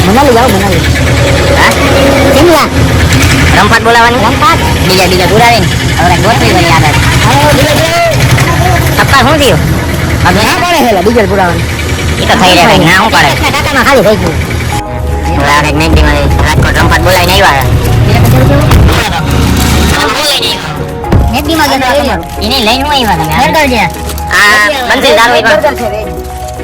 મનાલી જાઓ મનાલી. હા શિમલા રમફાટ બોલાવાની રમપાટ બીજા પુરાવીને હવે ગોઠવી વળી આગળ થપ્પા શું થયું હવે ના પડે હેલા ડીઝલ પુરાવાનું એ તો થઈ રહ્યા ના શું પડે ટાટામાં ખાલી થઈ ગયું. હવે આપણે મેગડીમાં રાજકોટ રમફાટ બોલાવીને આવ્યા મેગડીમાં ગયો એરિયો એને લઈને હું આવ્યા તમે બર્ગર છે આ બંસી દારૂ બર્ગર છે રે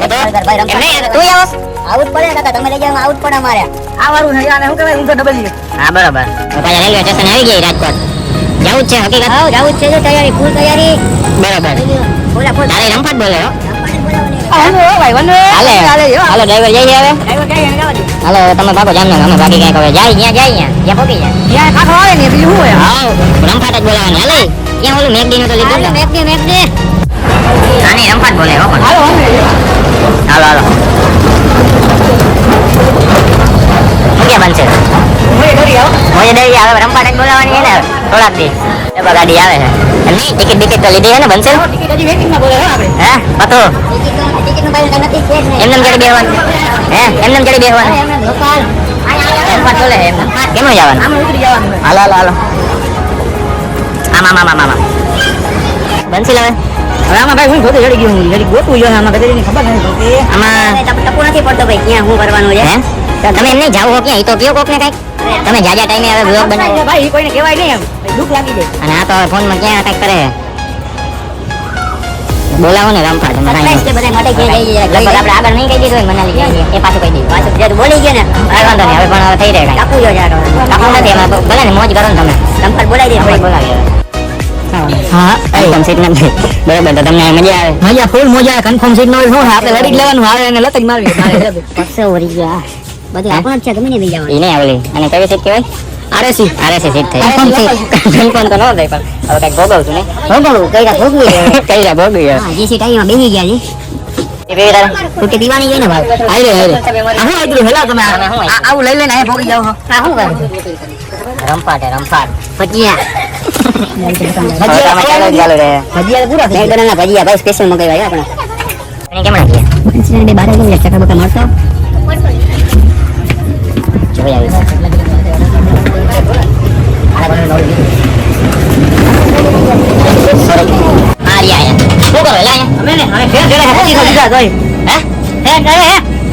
ભાઈ એમને રમપાટ તું આવસ આઉટ પડે કાકા તમે લઈ જાવ આઉટ પડે મારે આ વાળું છે આને શું કહેવાય ઊંધો ડબલ હા બરોબર પાછા રેલવે સ્ટેશન આવી ગઈ રાજકોટ જવું જ છે હકીકત હા જાવું જ છે જો તૈયારી ફૂલ તૈયારી બરોબર બોલા ફૂલ તારે રમફાટ બોલે હો હાલો ભાઈ વન હાલે હાલો ડ્રાઈવર જઈએ હવે ડ્રાઈવર કઈ જવા દે હાલો તમે ભાગો જામનગર અમે ભાગી ક્યાંક હવે જાય જ્યાં પહોંચી જાય ત્યાં કાકો આવે ને બીજું શું હોય હાવ રમફાટ જ બોલાવાની હાલે ક્યાં ઓલું મેગડી નું તો લીધું ને મેગડી આની રમફાટ બોલે હો પણ હાલો હાલો શું ક્યાં બનશે મોજે દરી આવે રમફાટ જ બોલાવાની છે ને થોડાક દી એમાં ગાડી આવે છે એમની ટિકિટ તો લીધી છે ને બનશે ટિકિટ હજી વેટિંગ માં બોલે હો આપણે હે પતો ટિકિટ નું બાઈલ નથી છે જ એમને ચડી બેહવાનું હે એમને ચડી બેહવાનું એમને લોકલ રમફાટ બોલે એમ કેમ જવાનું આમ ઉતરી જવાનું હાલો આમ બનશે હવે હવે આમાં ભાઈ હું ગોતું ચડી ગયું જરી ગોતું જો આમાં કદી ખબર નથી પડતી આમાં ટપુ નથી પડતો ભાઈ ક્યાં શું કરવાનું છે હે તમે એમ નહીં જાવ હો ક્યાં એ તો કયો કોક ને કઈક તમે જાજા ટાઈમે હવે બ્લોગ બનાવો ભાઈ કોઈને કહેવાય નહીં એમ દુઃખ લાગી જાય અને આ તો ફોન માં ક્યાં કઈક કરે બોલાવો ને રમફાટ સરપ્રાઈઝ કે બધા માટે કે જઈ લગભગ આપણે આગળ નહીં કહી દીધું હોય મનાલી જઈએ એ પાછું કહી દીધું પાછું જે બોલી ગયા ને કાંઈ વાંધો નહીં હવે પણ હવે થઈ રહે કાંઈ ટપુ જો જાડો કાપવું નથી એમાં તો ભલે ને મોજ કરો ને તમે રમફાટ બોલાવી દે થોડીક બોલાવી હા કન્ફર્મ સીટ નથી બરોબર તો તમને મજા આવે મજા ફૂલ મજા કન્ફર્મ સીટ નો શું આપણે લડી જ લેવાનું આવે અને લત જ મારવી મારે પક્ષે ઓરી ગયા બધું આપણો જ છે ગમે ને લઈ જવાનું એ નહીં આવલી અને કઈ સીટ કહેવાય આરએસી સીટ થઈ કન્ફર્મ તો ન થાય પણ હવે કંઈક ભોગવું છું નહીં ભોગવું કઈરા ભોગવી કઈ ભોગવી હા જે સીટ આવી બેસી ગયા છે એ કેવી તારે તું કે દીવાની ગઈ ને ભાઈ આઈ રે આ હું આદરું હેલા તમે આવું લઈ લઈને આ ભોગી જાવ આ શું કરે રમફાટ ભજીયા ચાલુ રહે ભજીયા પૂરા થઈ ગયા ભજીયા ભાઈ સ્પેશિયલ મગાવ્યા આપણે કેમ નાખીએ બે બારે લઈ ચકા બકા મારતો જોઈ આવી સોરી શું કરો અમે ને હવે ફેર ફેર હજી દીધા જોઈ હે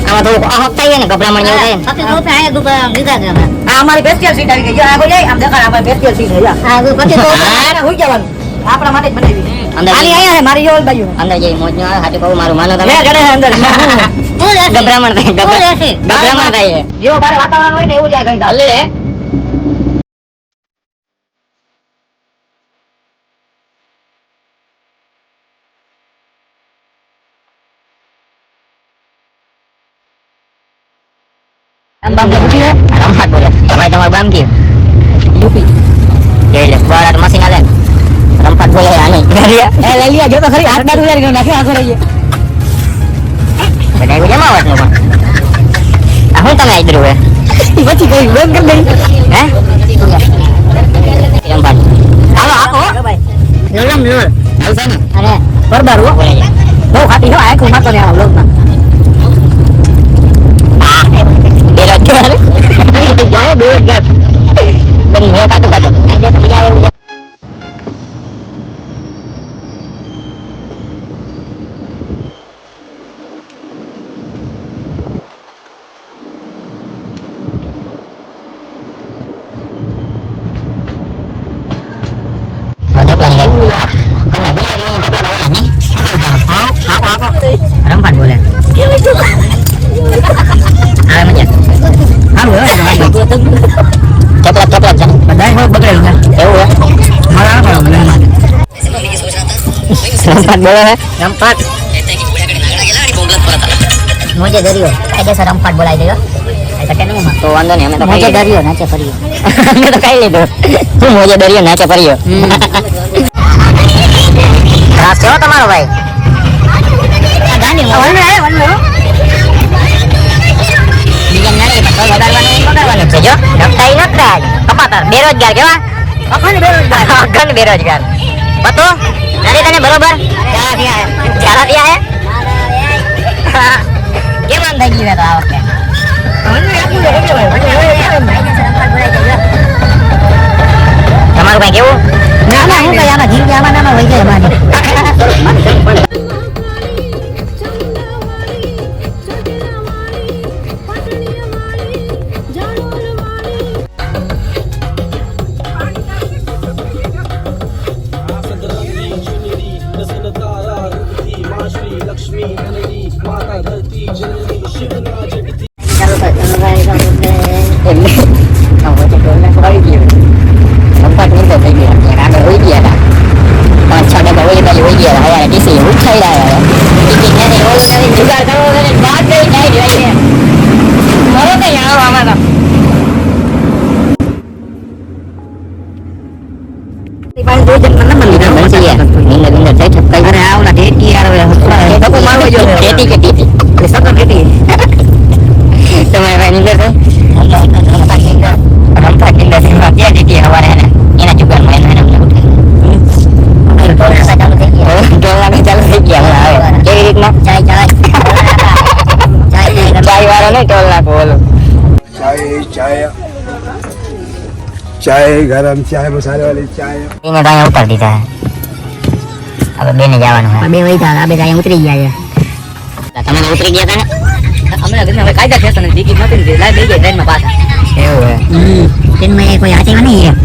આમાં થોડુંક હપ્તાઈએ ને ગભરામણ જેવું થાય ને સત્ય તો આયા દુકા દીધા છે અમે આ અમારી સ્પેશિયલ સીટ આવી ગઈ જો આગળ જાય આમ દેખાડ અમારી સ્પેશિયલ સીટ છે આ પછી તો હોઈ જવાનું આપણા માટે જ બનાવી અંદર આની અહીંયા છે મારી ઓલ બાજુ અંદર જઈ મોજ નો આવે સાચું કહું મારું માનો તમે લે જડે અંદર ગભરામણ થાય ગભરામણ થાય જેવો બારે વાતાવરણ હોય ને એવું જાય ગઈ હાલે રમફાટ બોલે તમારું ગામ કયું યુપી જોઈ લે બરાબર મશીન આલે રમફાટ બોલે આની એ લઈ લ્યા જો તો ખરી હાથ દારૂ લઈ નાખે આગળ રહીએ બધા જમાવટ નું પણ આ હું તમે આદરું હે પછી ગઈ બંધ કરી દઈ હે રમફાટ હાલો આકો લોલમ લોલ આવશે ને અરે બરબાર હો બોલે જાય બહુ ખાટી હો આખું માતો ને આ લોકમાં બેરોજગાર બેરોજગાર બની હે કાટો કાટો આજે તો બીજા એવું રમફાટ બોલે આવે મજા ચોકલેટ છે બધાય હો બગડેલું છે એવું હે મારા આ રમફાટ બોલે હે રમફાટ મોજે દરિયો કાયદેસર રમફાટ બોલાઈ ગયો તો વાંધો નહીં અમે તો મોજે ખાઈ દરિયો નાચે ફરીએ અમે તો ખાઈ લીધું હું મોજે દરિયો નાચે ફર્યો ત્રાસ છે હો તમારો ભાઈ ગાંડી બીજા નાની પણ તો વગાડવાનું છે જો રમતાઈ નતા કપાતા બેરોજગાર કેવા અખંડ બેરોજગાર પતો નથી તને બરોબર ચાલા દિયા હે કેમ આમ થઈ ગયું તો આ વખતે તમારું કઈ કેવું? ના ના હું કઈ આમાં જિંદગી આમાં નામાં વહી જાય અમારી. चाय गरम चाय मसाले वाली चाय એને તો અહીંયા ઉતારી દીધા છે. હવે બેને જવાનું છે. બે વહી ગયા, બે અહીંયા ઉતરી ગયા છે. તમે તો ઉતરી ગયા હતા ને? હમણાં ઘરના હવે કાયદા થયા ને ટિકિટ નહોતી ને લાઈ દઈ જાય ટ્રેનમાં પાછા. એવું છે. ટ્રેનમાં કોઈ હાચેવા નહીં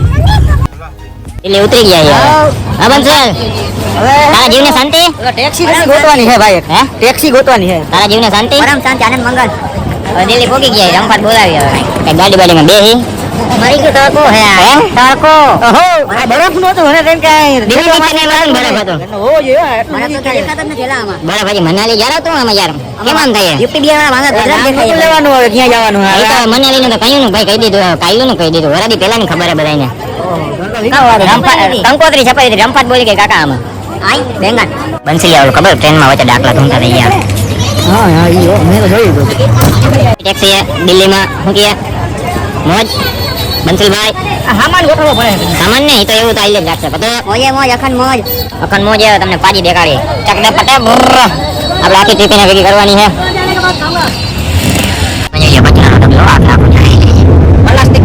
એટલે ઉતરી ગયા યાર. હા બંસલ, તારા જીવને શાંતિ? ટેક્સી ગોતવાની છે ભાઈ. હે? ટેક્સી ગોતવાની છે. તારા જીવને શાંતિ? પરમ શાંતિ આનંદ મંગલ. હવે દિલ્હી પોકી ગયા, રમપાટ બોલાવી હવે. કઈ ગાડી બાડીમાં બેહી મરી ગયું તડકો હે હે? તડકો. ઓહો બરફ નહોતું ને તેમ કાંઈ દિલ્હી માં નહીં બરફ હતો. ઓ યે મને તો કઈ દેખાતો જ નથી એલા આમાં. બરફ હજી મનાલી ગયા તો આમાં યાર કેમ આમ થાય? યુપી બિહાર વાળા ભાંગા ગુજરાત દેખાય. લેવાનું હવે ક્યાં જવાનું એ તો મનાલી ને તો કહ્યું ને ભાઈ કહી દીધું, કાયલું નું કહી દીધું. વરાદી પેલા ની ખબર હે બધાને. કંકોત્રી છપાઈ હતી, રમપાટ બોલી ગઈ કાકા આમાં. આઈ બેંગાટ. બંસી આવડું ખબર ટ્રેનમાં વચ્ચે દાખલા ધૂમતા થઈ ગયા. હા હા ઈ મેં તો જોયું હતું. ટેક્સી દિલ્હીમાં મૂકીએ મોજ બંસલભાઈ. સામાન ગોઠવવો પડે. સામાન ને એ તો એવું તો આઈ જ લાગશે પતો. મોજે મોજ અખંડ મોજ. અખંડ મોજ આવે તમને પાજી દેખાડી ચકડે પટે બુર્ર. આપણે આખી ટીપીને ભેગી કરવાની છે. અહીંયા બચનાનો ડબલો આગ નાખું જાય. પ્લાસ્ટિક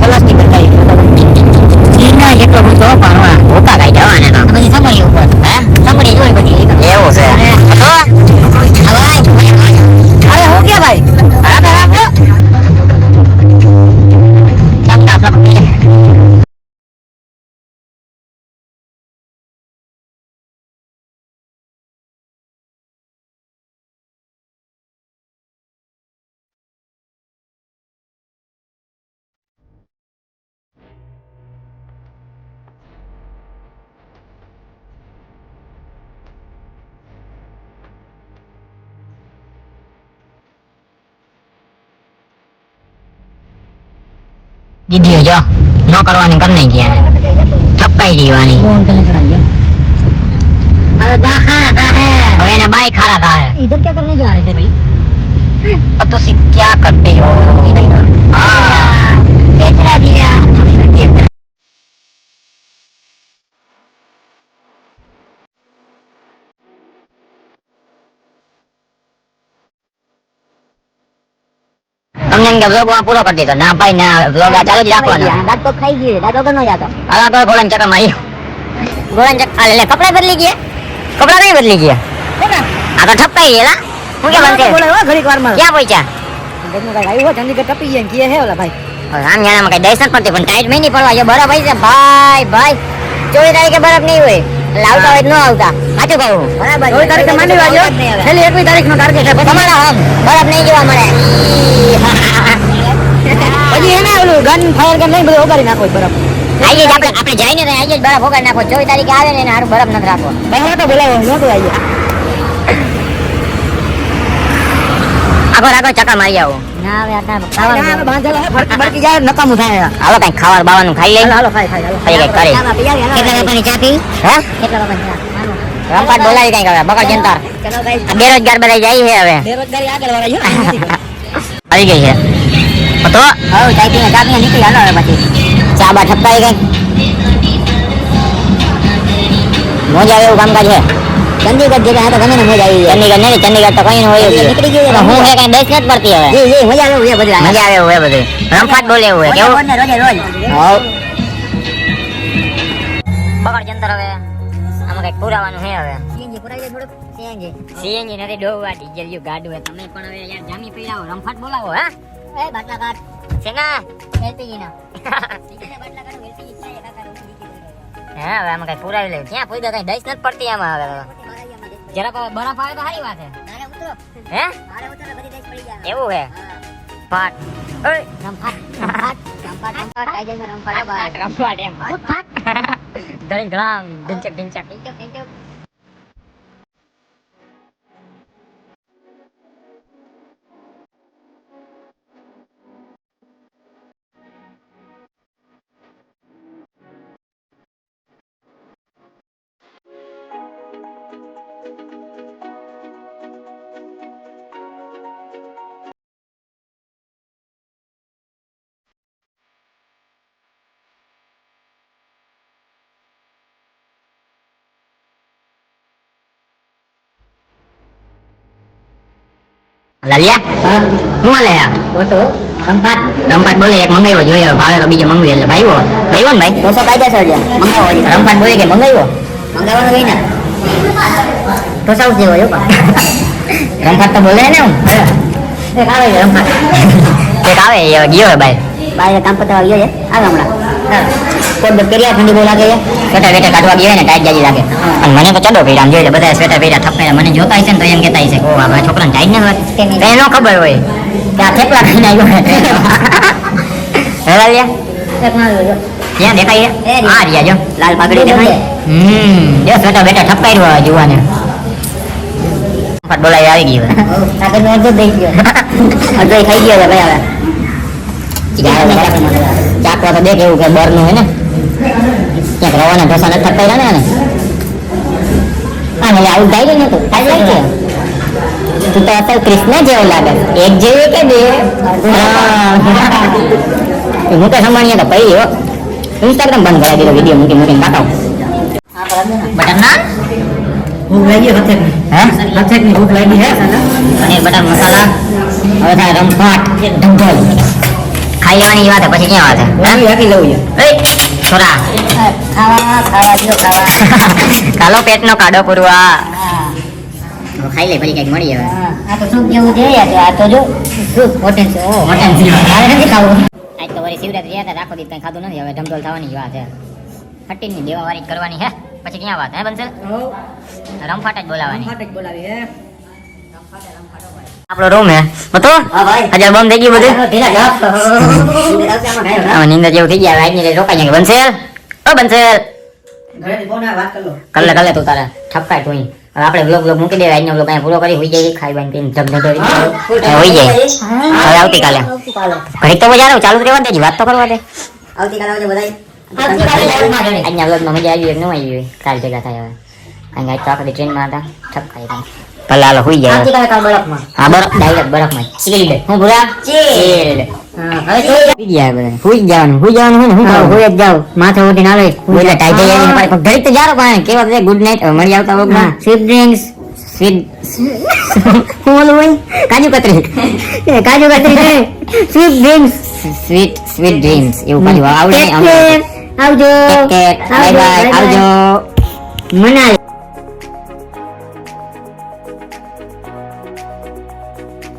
ચીના જેટલો બધો પાણવા ભૂકા કાઈ જવાને તો પછી સમય ઉપર હે સમય જોઈ બધી એવું છે તો અરે હું ક્યાં ભાઈ? દીધી જો ન કરવાની કર નહીં ગયા છપાઈ દીવાની હવે એને બાઈક ખારા થાય. इधर क्या करने जा रहे थे भाई? अब तो सिर्फ क्या करते हो बेचना दिया. તમને એમ કે vlog પૂરો કરી દીધો ના ભાઈ ના vlog ચાલુ જ રાખવાનો. दांत तो खाई गए, दांत वगैरह नहीं जाता. આલા તો ગોળન ચક્કર મારી ગોળન ચક્કર લે કપડા બદલી ગયા કપડા નહીં બદલી ગયા આ તો ઠપકાઈ ગયેલા હું કે બનતે બોલે હો ઘડીક વારમાં. ક્યાં પહોંચ્યા ઘરનું કાંઈ આવ્યું હોય ચંદીગઢ ટપી ગયા ને કહે હે ઓલા ભાઈ. હવે આમ જાણામાં કઈ દઈશ નથી પડતી પણ ટાઈટ નહીં પડવા જો બરફ આવી છે ભાઈ ભાઈ 24 તારીખે બરફ નહીં હોય એટલે આવતા હોય તો ન આવતા સાચું કહું बराबर. 24 તારીખે માંડી વાજો. છેલ્લી 21 તારીખનો ટાર્ગેટ છે. તમારા આમ બરફ નહીં જોવા મળે પછી એને ઓલું ગન ફાયર ગન લઈને બધું ઓગાળી નાખો બરફ. આજે જ આપણે જઈને તો આજે જ બરફ ઓગાળી નાખો 24 તારીખે આવે ને એને હારું બરફ નથી રાખવો ભાઈ તો બોલાવો નહોતું આવી. આગળ આગળ ચક્કર મારી આવો ना वे आता ના, खावा. બાંધેલા હે, ફરકી જાય નકામું થાય. હાલો કઈ ખાવાનું બાવાનું ખાઈ લઈ હાલો ખાઈ ખાઈ હાલો. પછી કઈ કરી કેટલા રૂપિયાની ચા પી? હે કેટલા રૂપિયાની ચા? હાલો. રમપાટ બોલાવી કઈ હવે બકર જનતા ચલો guys. આ બેરોજગાર બધા જાય છે હવે બેરોજગારી આગળ વાળા છે. આવી ગઈ છે તો હઉ, ચા પીને નીકળી હાલો હવે પછી. ચા બા ઠપકાઈ ગઈ મોજ આવે એવું કામકાજ છે ચંદીગઢ જેટલા હતા ગમે ને મજા આવી જાય. ચંદીગઢ નહીં, ચંદીગઢ તો કઈ હોય જ નહીં. નીકળી ગયું પણ હું હે કઈ બેસ નથી પડતી હવે. એ મજા આવે એવું બધું મજા આવે એવું હે બધું. રમફાટ બોલે એવું હે કેવું? રોજે રોજ હાવ. બગડ જંતર હવે આમાં કઈક પુરાવાનું હે હવે. સીએનજી પુરાઈ જાય થોડુંક સીએનજી. સીએનજી નથી ડોવા ડીઝલ યુ ગાડું હે. તમે પણ હવે યાર જામી પીડાવો રમફાટ બોલાવો હા. એ બાટલા કાઢ શેના? એલપીજી ના સીએનજી બાટલા કાઢો એલપીજી થાય કાકા રોકી દીધી. હા હવે આમાં કઈ પુરાવી લેવું. ક્યાં પૂરી કઈ દઈશ નથી પડતી આમાં હવે. જરાક હવે બરફ આવે તો સારી વાત હે. નારે ઉતરો હે નારે ઉતરો બધી દેશ પડી જાય. એવું હે ફાટ ઓય રમફાટ રમફાટ આઈ જાય રમફાટ બહાર રમફાટ એમ ફાટ ધરી ગ્રામ ઢિંચક ઢિંચક થેન્ક યુ લાલિયા હું લે ફોટો રમફાટ રમફાટ બોલે એક મંગાવ્યો જોયો ભાવે તો બીજો મંગાવી એટલે ભાઈઓ ભાઈઓ ને ભાઈ 200 કાયદેસર છે મંગાવો હજી. રમફાટ બોલે કે મંગાવ્યો મંગાવવાનું હોય ને તો સાવ જેવો જો રમફાટ તો બોલે ને હું એક આવે છે રમફાટ એક આવે એ ગયો હે ભાઈ બાય કામ પતાવા ગયો છે આવે હમણાં કોડ કર્યા ઠંડી બહુ લાગે છે સ્વેટર વેટર કાઢવા ગયો ને ટાઈટ જાજી લાગે અને મને તો ચડો પહેર્યા આમ જોઈ બધા સ્વેટર પહેર્યા થપે મને જોતા હશે ને તો એમ કહેતા હશે ઓ આ મારા છોકરાને ટાઈટ ન હોય તો એનો ખબર હોય કે આ થેપલા ખાઈને આવ્યો હે લાલિયા એક માં આવ્યો ત્યાં દેખાય એ છે આ રહ્યા જો લાલ પાઘડી દેખાય જો સ્વેટર બેટર ઠપકાર્યો જોવાને ફટ બોલાવી આવી ગયો આગળ નો અડધો દઈ ગયો અડધો ખાઈ ગયો છે ભાઈ હવે ચાકવા તો દેખ એવું કે બરનું હોય ને ક્યાંક રવાના ઢોસા નથી થપાઈ ને આને આવું ગાઈ ને તું ખાઈ જાય છે તું તો અસલ કૃષ્ણ જેવો લાગે એક જેવી કે બે હું તો સંભાળીએ તો પડી હો ઇન્સ્ટાગ્રામ બંધ કરાવી દીધો વિડીયો મૂકીને કાઢો બટર નાન ભૂખ લાગી હથેક હે હથેક ની ભૂખ લાગી હે અને બટર મસાલા હવે થાય રમફાટ ઢંઢોલ ખાઈ લેવાની વાત પછી ક્યાં વાત હે હાકી લઉં એ છોરા ખાવા જો ખાવા કાલો પેટનો કાડો પૂરવા ખાઈ લે પછી કઈક મળી હવે આ તો સૂપ જેવું છે યાર આ તો જો સૂપ હોટેલ છે ઓ હોટેલ છે. મારે નથી ખાવું આજ તો વળી શિવરાત્રી હતા આખો દિવસ કઈ ખાધું નથી હવે ઢમઢોલ થવાની વાત છે હટીન ની દેવાવાળી કરવાની હે પછી ક્યાં વાત હે બંસલ રમફાટ જ બોલાવાની ફાટક બોલાવી હે આપણો રૂમ હે બતો હા ભાઈ હજાર બંધ થઈ ગયું બધું ઢીલા જાપ હવે નીંદર જેવું થઈ ગયા હવે આજની રોકાઈ જાય બંસલ ઓ બંસલ ઘરે ફોન આ વાત કર લો કલે તું તારા ઠપકાય તું હવે આપણે વ્લોગ મૂકી દેવા આજનો વ્લોગ અહીંયા પૂરો કરી હોઈ જાય ખાઈ બાઈને પીને જગજગ હોઈ જાય હવે આવતીકાલે ઘડીક તો મજા આવે ચાલુ જ રહેવા દેજી વાત તો કરવા દે આવતીકાલે આવજો બધાય આજના વ્લોગમાં મજા આવી હોય કે ન આવી હોય કાલ ભેગા થાય હવે અહીંયા આજ તો આખી ટ્રેનમાં હતા ઠપકાઈ ગયા ભલે હાલો હોઈ જાય આવતીકાલે કાલ બરફમાં હા બરફ ડાયરેક્ટ બરફમાં ચીલ્ડ હું ભૂરા ચીલ્ડ હવે હોઈ ગયા બધા હોઈ જવાનું હોય ને હું હું જ જાઉં માથે ઉઠીને આવે બોલે ટાઈ જઈ આવી પાછી ઘડી તો જારો પણ કેવા દે ગુડ નાઈટ હવે મળી આવતા વગર સ્વીટ ડ્રિંક્સ સ્વીટ હું બોલું હોય કાજુ કતરી સ્વીટ ડ્રિંક્સ સ્વીટ ડ્રીમ્સ એવું પાછું આવડે નહીં આવજો બાય બાય આવજો મનાલી